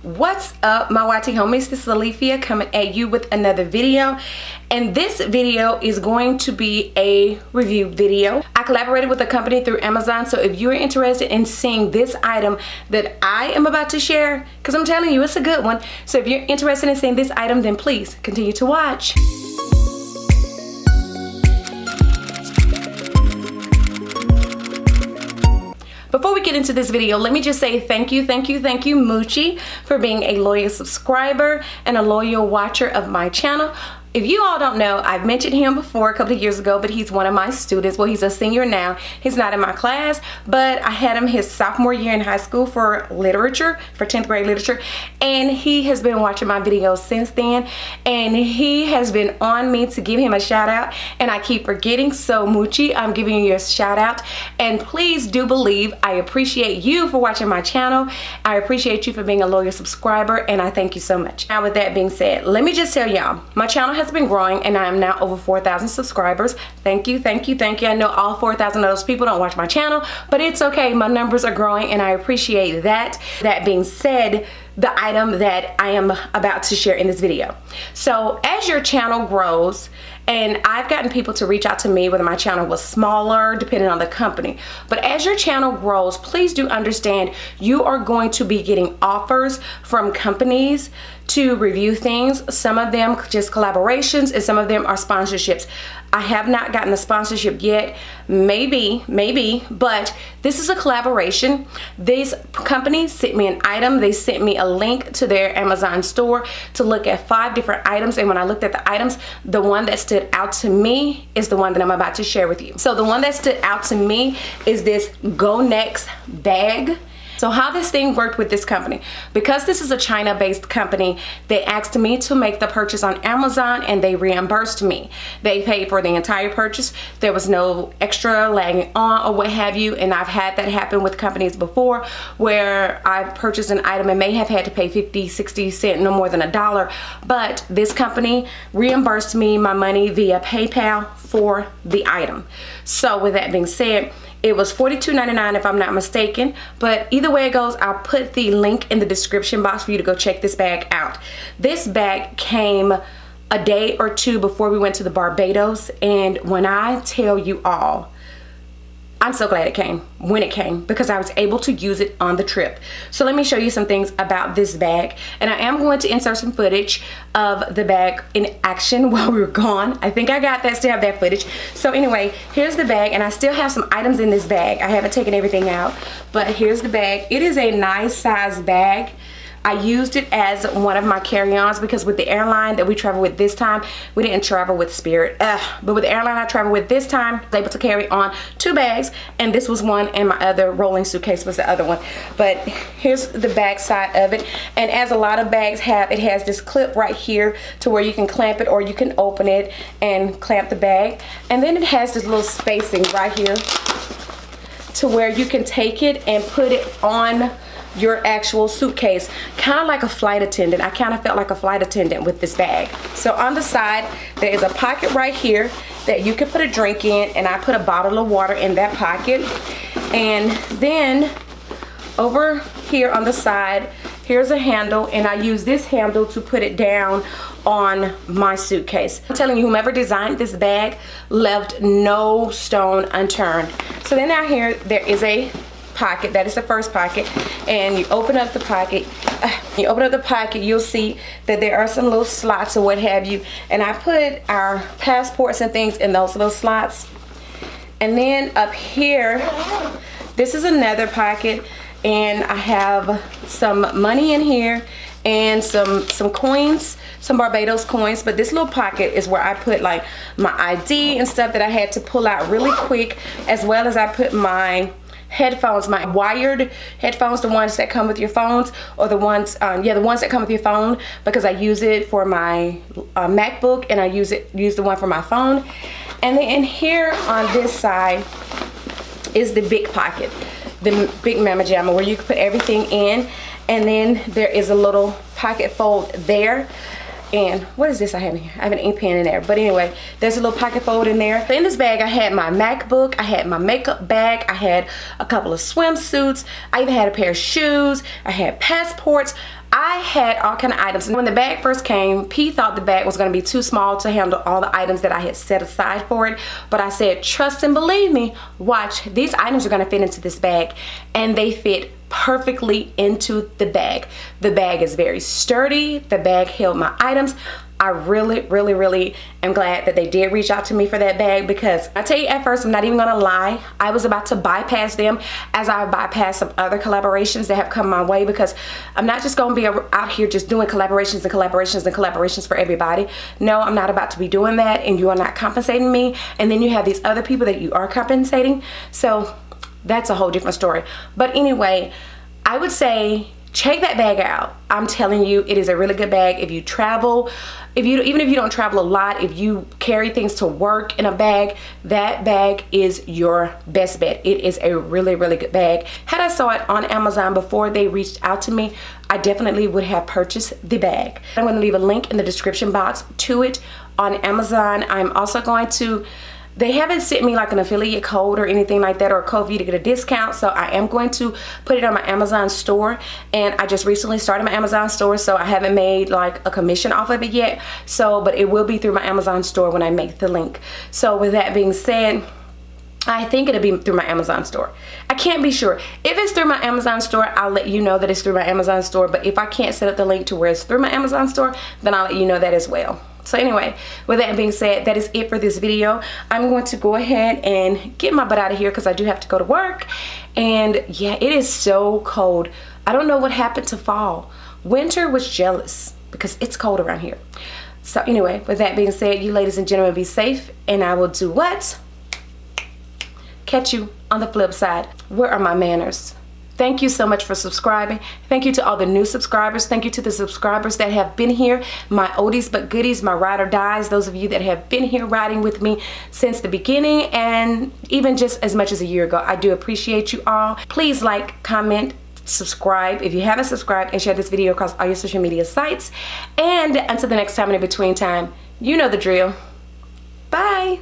What's up, my YT homies? This is Alethea coming at you with another video, and this video is going to be a review video. I collaborated with a company through Amazon, so if you're interested in seeing this item that I am about to share, because I'm telling you it's a good one, so if you're interested in seeing this item, then please continue to watch. Before we get into this video, let me just say thank you, Moochie, for being a loyal subscriber and a loyal watcher of my channel. If you all don't know, I've mentioned him before a couple of years ago, but he's one of my students. Well, he's a senior now. He's not in my class, but I had him his sophomore year in high school for literature, for 10th grade literature, and he has been watching my videos since then, and he has been on me to give him a shout out, and I keep forgetting. So Moochie, I'm giving you a shout out, and please do believe I appreciate you for watching my channel. I appreciate you for being a loyal subscriber, and I thank you so much. Now, with that being said, let me just tell y'all, my channel has been growing and I am now over 4,000 subscribers. Thank you. I know all 4,000 of those people don't watch my channel, but it's okay. My numbers are growing and I appreciate that. That being said, the item that I am about to share in this video. So as your channel grows, and I've gotten people to reach out to me whether my channel was smaller, depending on the company. But as your channel grows, please do understand you are going to be getting offers from companies to review things. Some of them just collaborations and some of them are sponsorships. I have not gotten a sponsorship yet. Maybe, but this is a collaboration. These companies sent me an item. They sent me a link to their Amazon store to look at 5 different items. And when I looked at the items, the one that stood out to me is the one that I'm about to share with you. So the one that stood out to me is this Gonex bag. So how this thing worked with this company, because this is a China-based company, they asked me to make the purchase on Amazon and they reimbursed me. They paid for the entire purchase. There was no extra lagging on or what have you, and I've had that happen with companies before where I've purchased an item and may have had to pay 50, 60 cents, no more than $1, but this company reimbursed me my money via PayPal for the item. So with that being said, it was $42.99 if I'm not mistaken, but either way it goes, I'll put the link in the description box for you to go check this bag out. This bag came a day or two before we went to the Barbados, and when I tell you all, I'm so glad it came when it came because I was able to use it on the trip. So let me show you some things about this bag, and I am going to insert some footage of the bag in action while we were gone. I think I got that, still have that footage. So anyway, here's the bag, and I still have some items in this bag. I haven't taken everything out, but here's the bag. It is a nice size bag. I used it as one of my carry-ons because with the airline that we travel with this time, we didn't travel with Spirit, but with the airline I traveled with this time, I was able to carry on 2 bags, and this was one, and my other rolling suitcase was the other one. But here's the back side of it, and as a lot of bags have, it has this clip right here to where you can clamp it or you can open it and clamp the bag, and then it has this little spacing right here to where you can take it and put it on your actual suitcase, kind of like a flight attendant. I kind of felt like a flight attendant with this bag. So on the side, there is a pocket right here that you can put a drink in, and I put a bottle of water in that pocket. And then over here on the side, here's a handle, and I use this handle to put it down on my suitcase. I'm telling you, whomever designed this bag left no stone unturned. So then out here, there is a pocket. That is the first pocket, and you open up the pocket, you'll see that there are some little slots or what have you, and I put our passports and things in those little slots. And then up here, this is another pocket, and I have some money in here and some coins, some Barbados coins. But this little pocket is where I put like my ID and stuff that I had to pull out really quick, as well as I put my headphones, my wired headphones, the ones that come with your phones, or the ones the ones that come with your phone, because I use it for my MacBook, and I use the one for my phone. And then in here on this side is the big pocket, the big mama jamma, where you can put everything in. And then there is a little pocket fold there. And what is this I have in here? I have an ink pen in there. But anyway, there's a little pocket fold in there. In this bag, I had my MacBook, I had my makeup bag, I had a couple of swimsuits, I even had a pair of shoes, I had passports. I I had all kind of items. And when the bag first came, P thought the bag was going to be too small to handle all the items that I had set aside for it. But I said, trust and believe me, watch, these items are going to fit into this bag. And they fit perfectly into the bag. The bag is very sturdy. The bag held my items. I really am glad that they did reach out to me for that bag, because I tell you, at first, I'm not even gonna lie, I was about to bypass them as I bypassed some other collaborations that have come my way, because I'm not just gonna be out here just doing collaborations for everybody. No, I'm not about to be doing that, and you are not compensating me, and then you have these other people that you are compensating. So that's a whole different story. But anyway, I would say check that bag out. I'm telling you, it is a really good bag. If you travel, even if you don't travel a lot, if you carry things to work in a bag, that bag is your best bet. It is a really good bag. Had I saw it on Amazon before they reached out to me, I definitely would have purchased the bag. I'm going to leave a link in the description box to it on Amazon. I'm also going to, they haven't sent me like an affiliate code or anything like that, or a code for you to get a discount, so I am going to put it on my Amazon store. And I just recently started my Amazon store, so I haven't made like a commission off of it yet, so but it will be through my Amazon store when I make the link. So with that being said, I think it'll be through my Amazon store. I can't be sure. If it's through my Amazon store, I'll let you know that it's through my Amazon store. But if I can't set up the link to where it's through my Amazon store, then I'll let you know that as well. So anyway, with that being said, that is it for this video. I'm going to go ahead and get my butt out of here because I do have to go to work. And yeah, it is so cold. I don't know what happened to fall. Winter was jealous because it's cold around here. So anyway, with that being said, you ladies and gentlemen, be safe, and I will do what? Catch you on the flip side. Where are my manners? Thank you so much for subscribing. Thank you to all the new subscribers. Thank you to the subscribers that have been here, my oldies but goodies, my ride or dies, those of you that have been here riding with me since the beginning and even just as much as a year ago. I do appreciate you all. Please like, comment, subscribe if you haven't subscribed, and share this video across all your social media sites. And until the next time, in between time, you know the drill. Bye.